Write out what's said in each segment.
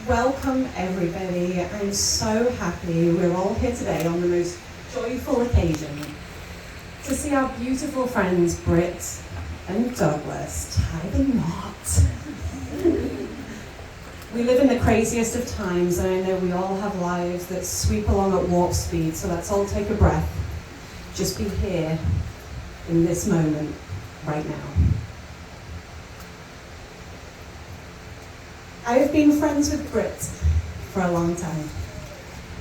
Welcome everybody. I'm so happy we're all here today on the most joyful occasion to see our beautiful friends Britt and Douglas tie the knot. We live in the craziest of times, and I know we all have lives that sweep along at warp speed, so let's all take a breath. Just be here in this moment right now. I have been friends with Britt for a long time,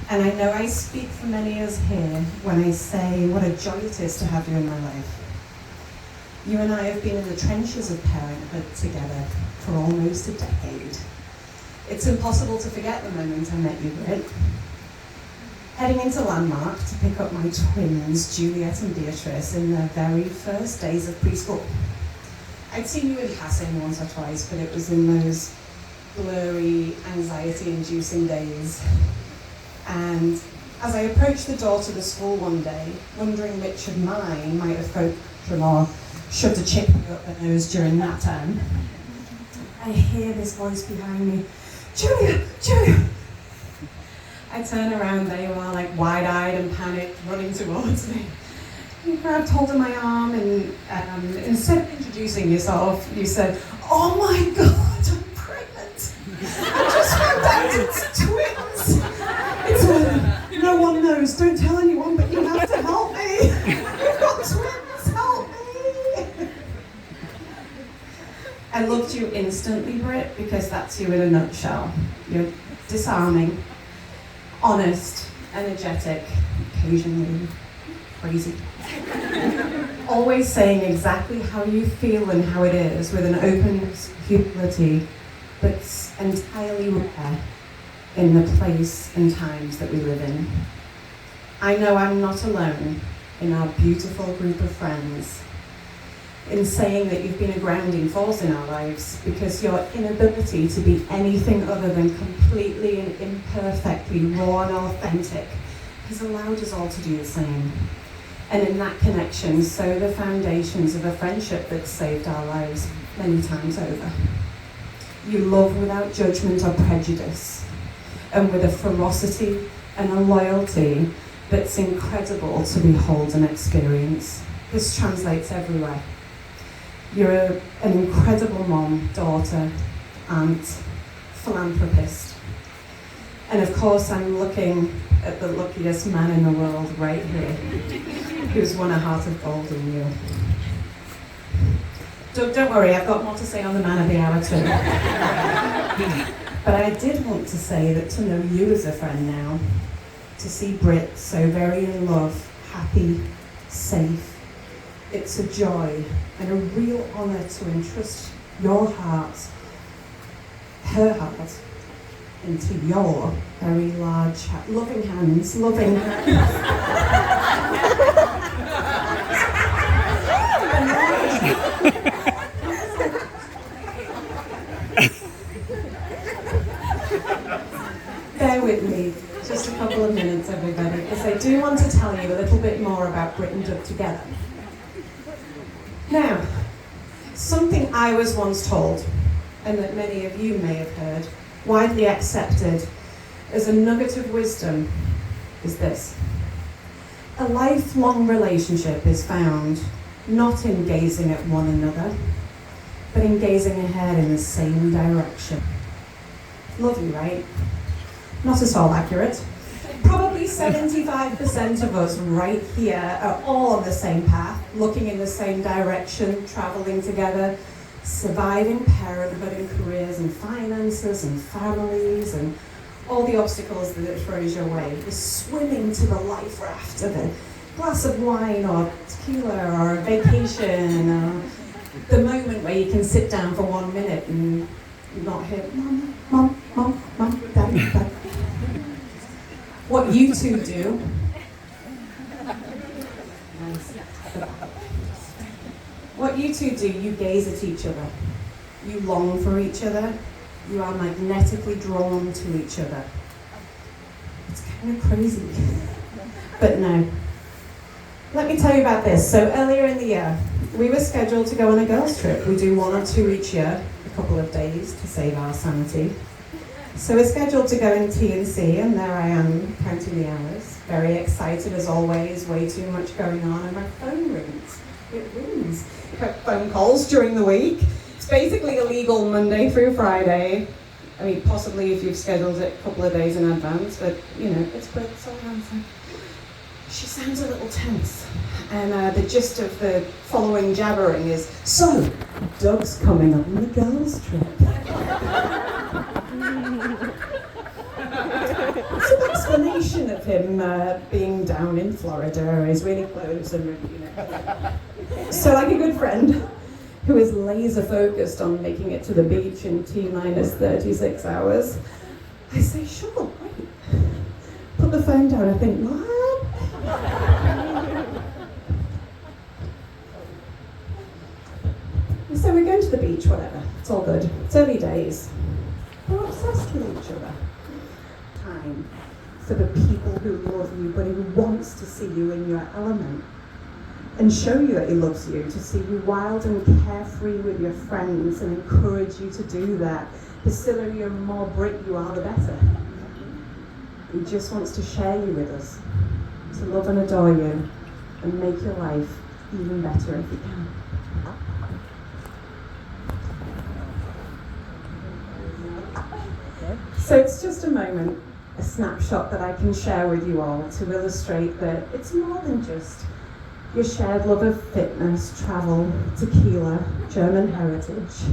and I know I speak for many of us here when I say what a joy it is to have you in my life. You and I have been in the trenches of parenthood together for almost a decade. It's impossible to forget the moment I met you, Britt. Heading into Landmark to pick up my twins, Juliet and Beatrice, in their very first days of preschool. I'd seen you in passing once or twice, but it was in those blurry, anxiety-inducing days. And as I approached the door to the school one day, wondering which of mine might have spoken or shoved a chip up their nose during that time, I hear this voice behind me, "Julia, Julia!" I turn around, they were like wide-eyed and panicked, running towards me. You grabbed hold of my arm and instead of introducing yourself, you said, "Oh my God, I'm pregnant! I just found out it's twins! It's no one knows, don't tell anyone, but you have to help me! We've got twins, help me!" I loved you instantly, Britt, because that's you in a nutshell. You're disarming, honest, energetic, occasionally crazy. Always saying exactly how you feel and how it is with an open humility that's entirely rare in the place and times that we live in. I know I'm not alone in our beautiful group of friends in saying that you've been a grounding force in our lives, because your inability to be anything other than completely and imperfectly raw and authentic has allowed us all to do the same. And in that connection, sow the foundations of a friendship that's saved our lives many times over. You love without judgment or prejudice, and with a ferocity and a loyalty that's incredible to behold and experience. This translates everywhere. You're an incredible mom, daughter, aunt, philanthropist. And of course, I'm looking at the luckiest man in the world right here, who's won a heart of gold in you. Don't worry, I've got more to say on the man of the hour too. But I did want to say that to know you as a friend now, to see Britt so very in love, happy, safe, it's a joy and a real honour to entrust your heart, her heart, into your very large, loving hands. Bear with me just a couple of minutes, everybody, because I do want to tell you a little bit more about Britt and Doug together. Now, something I was once told, and that many of you may have heard, widely accepted as a nugget of wisdom, is this: a lifelong relationship is found not in gazing at one another, but in gazing ahead in the same direction. Lovely, right? Not at all accurate. Probably 75% of us right here are all on the same path, looking in the same direction, traveling together, surviving parenthood and careers and finances and families and all the obstacles that it throws your way. You're swimming to the life raft of a glass of wine or tequila or a vacation, or the moment where you can sit down for 1 minute and not hear mom, daddy. What you two do, you gaze at each other. You long for each other. You are magnetically drawn to each other. It's kind of crazy. But no. Let me tell you about this. So earlier in the year, we were scheduled to go on a girls' trip. We do 1 or 2 each year, a couple of days to save our sanity. So we're scheduled to go in T&C, and there I am counting the hours. Very excited as always, way too much going on, and my phone rings. It rings. I have phone calls during the week. It's basically illegal Monday through Friday. I mean, possibly if you've scheduled it a couple of days in advance, but you know, it's Britt, so I answer. She sounds a little tense, and the gist of the following jabbering is, so, Doug's coming on the girls' trip. Some explanation of him being down in Florida is really close and really, you know. So like a good friend who is laser focused on making it to the beach in T-minus 36 hours, I say, sure, wait. Put the phone down and think, what? So we're going to the beach, whatever. It's all good. It's early days. We're obsessed with each other. Time for the people who love you, but who wants to see you in your element and show you that he loves you, to see you wild and carefree with your friends and encourage you to do that. The sillier and more Britt you are, the better. He just wants to share you with us, to love and adore you and make your life even better if he can. So it's just a moment, a snapshot that I can share with you all to illustrate that it's more than just your shared love of fitness, travel, tequila, German heritage,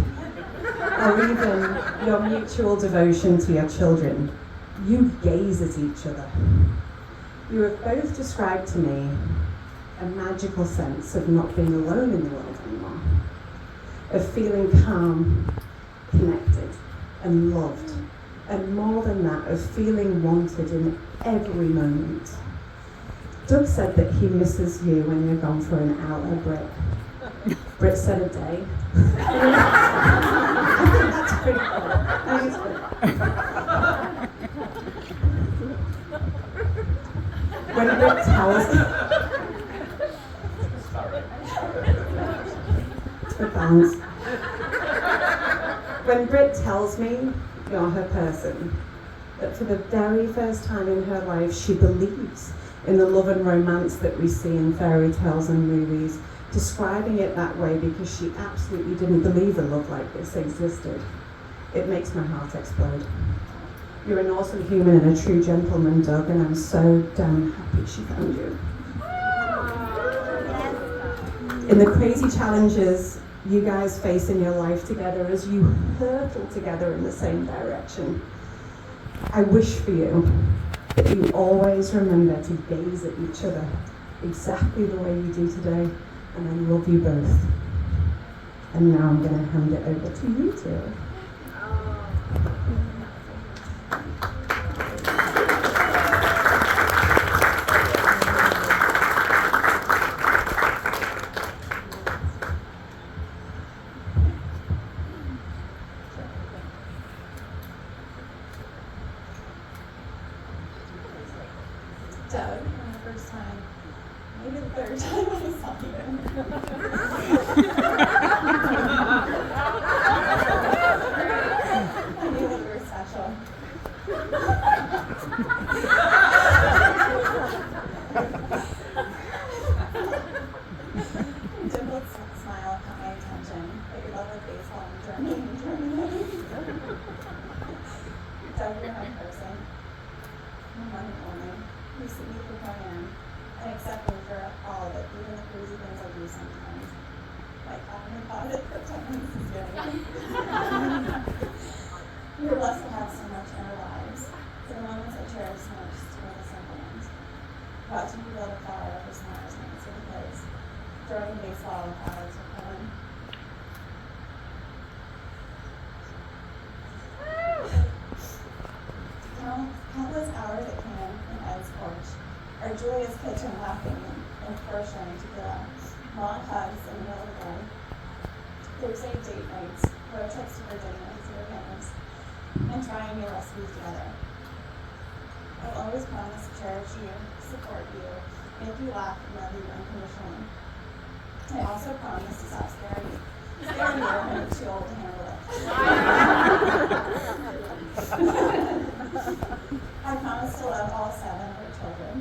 or even your mutual devotion to your children. You gaze at each other. You have both described to me a magical sense of not being alone in the world anymore, of feeling calm, connected, and loved. And more than that, of feeling wanted in every moment. Doug said that he misses you when you're gone for an hour, Britt. Britt said a day. I think that's pretty cool. I think it's pretty cool. When Britt tells me... It's good balance. When Britt tells me you're her person, that for the very first time in her life she believes in the love and romance that we see in fairy tales and movies, describing it that way because she absolutely didn't believe a love like this existed. It makes my heart explode. You're an awesome human and a true gentleman, Doug, and I'm so damn happy she found you. In the crazy challenges you guys face in your life together as you hurtle together in the same direction, I wish for you that you always remember to gaze at each other exactly the way you do today, and I love you both. And now I'm going to hand it over to you two. Doug, for the first time, maybe the third time I saw you. I knew that you were special. Your dimpled smile caught my attention, but your love of baseball and Germany. Doug, you're my person. My one and only. You see me for who I am, and accept me for all of it, even the crazy things I do sometimes. Like having a closet for times is very. We are blessed to have so much in our lives. For the moments I cherish most were the simple ones. Watching you build a flower over Smiler's nights with the kids, throwing baseball with Alex or Cohen. Countless hours at camp in Ed's porch, or Julia's kitchen laughing and portioning tequila, long hugs in the middle of the day, Thursday date nights, road trips to Virginia and see your parents, and trying new recipes together. I've always promised to cherish you, support you, make you laugh, and love you unconditionally. I also promise to stop staring They're near him, too old to handle it. I promise to love all 7 of our children.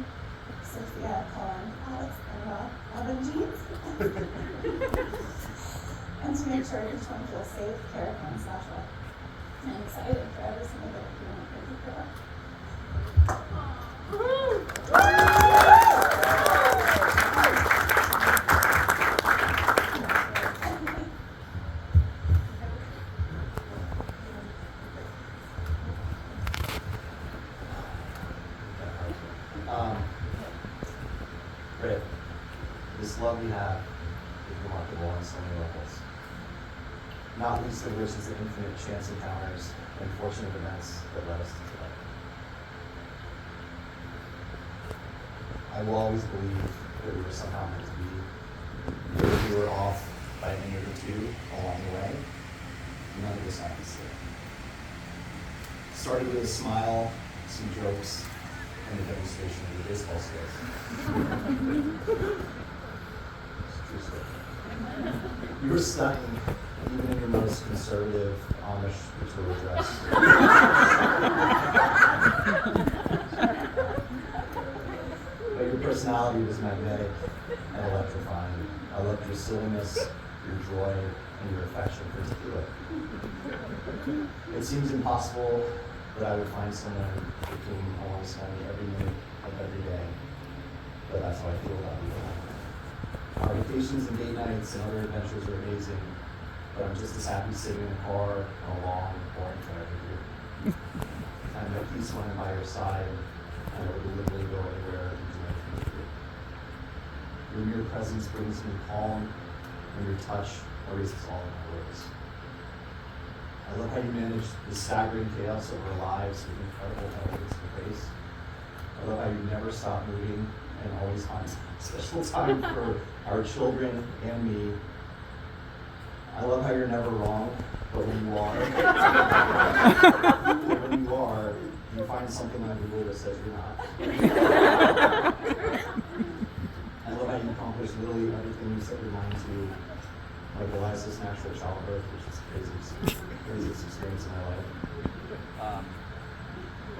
Sophia, Cullen, Alex, and Rob, and Jeans. And to make sure each one feels safe, cared for, and special. I'm excited for every single day of being a crazy girl. Britt, this love we have is remarkable on so many levels. Not least of which is the infinite chance encounters and fortunate events that led us to today. I will always believe that we were somehow meant to be, that we were off by an year or 2 along the way. None of this happens today. Started with a smile, some jokes, and a demonstration of your baseball skills. It's a true story. You were stunning, even in your most conservative Amish mature dress. But your personality was magnetic and electrifying. I loved your silliness, your joy, and your affection for tequila. It seems impossible that I would find someone with whom I want to spend every minute of every day. But that's how I feel about you. Our vacations and date nights and other adventures are amazing, but I'm just as happy sitting in a car on a long, boring drive with you. I'm at peace when I'm by your side. I know to literally go anywhere and do anything with you. Your mere presence brings me calm, and your touch erases all of my worries. I love how you manage the staggering chaos of our lives with incredible elegance and grace. I love how you never stop moving and always find special time for our children and me. I love how you're never wrong, but when you are, you find something on Google that says you're not. I love how you accomplish literally everything you set your mind to, like Eliza's natural childbirth, which is the craziest experience in my life.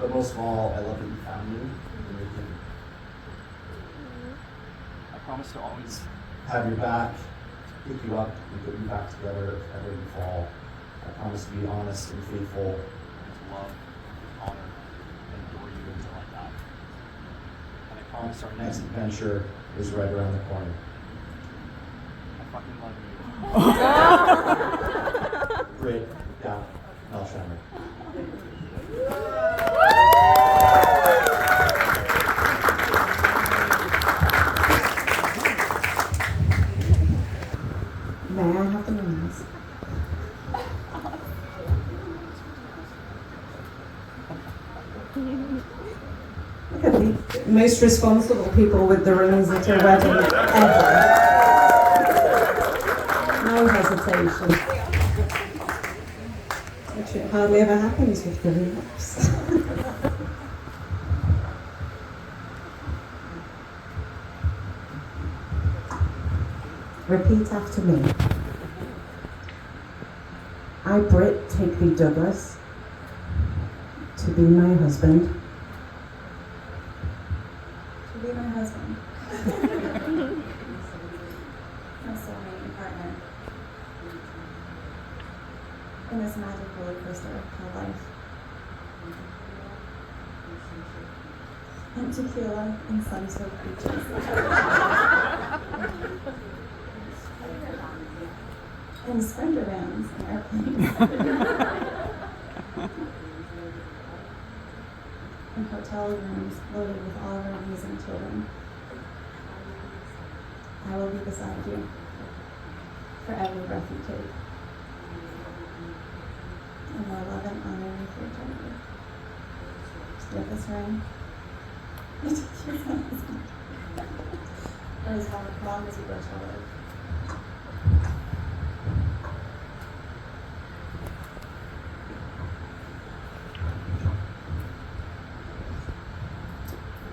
But most of all, I love that you found me and you're here. I promise to always have your back, pick you up, and put you back together if ever you fall. I promise to be honest and faithful, and to love, honor, and adore you until I die. And I promise our next adventure is right around the corner. I fucking love you. Britt, yeah, Melsheimer. May I have the names? Look at the most responsible people with the rings at a wedding ever. No hesitation. Which it hardly ever happens with the rings. Repeat after me. I, Britt, take thee, Douglas, to be my husband. To be my husband. My soulmate and partner. In this magic roller coaster called life. And tequila and sun-soaked beaches. And sprinter vans and airplanes. And hotel rooms loaded with all of our amazing children. I will be beside you for every breath you take. And will love and honor you for eternity. With this ring, you take your husband. For as long as you both shall live.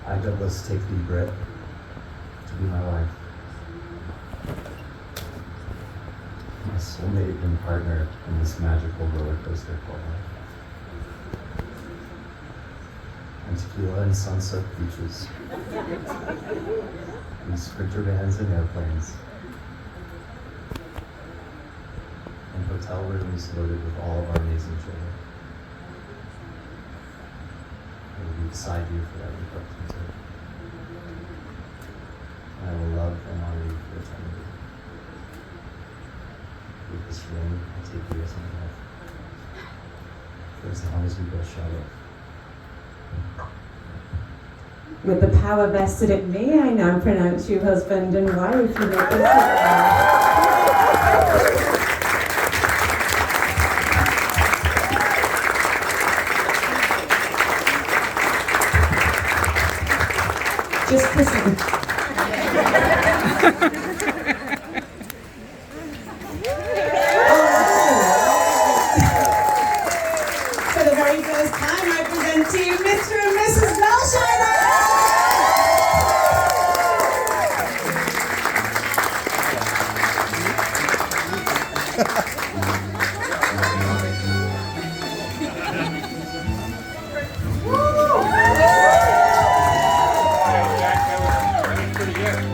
I, Douglas, take thee, Britt, to be my wife. My soulmate and partner in this magical roller coaster called life. And tequila and sun-soaked beaches, and sprinter vans and airplanes, and hotel rooms loaded with all of our amazing children. I will be beside you for every breath you take. And I will love and honor you for eternity. With this ring, I take you as my wife. For as long as we both shall live. With the power vested in me, I now pronounce you husband and wife. You may proceed. Just listen.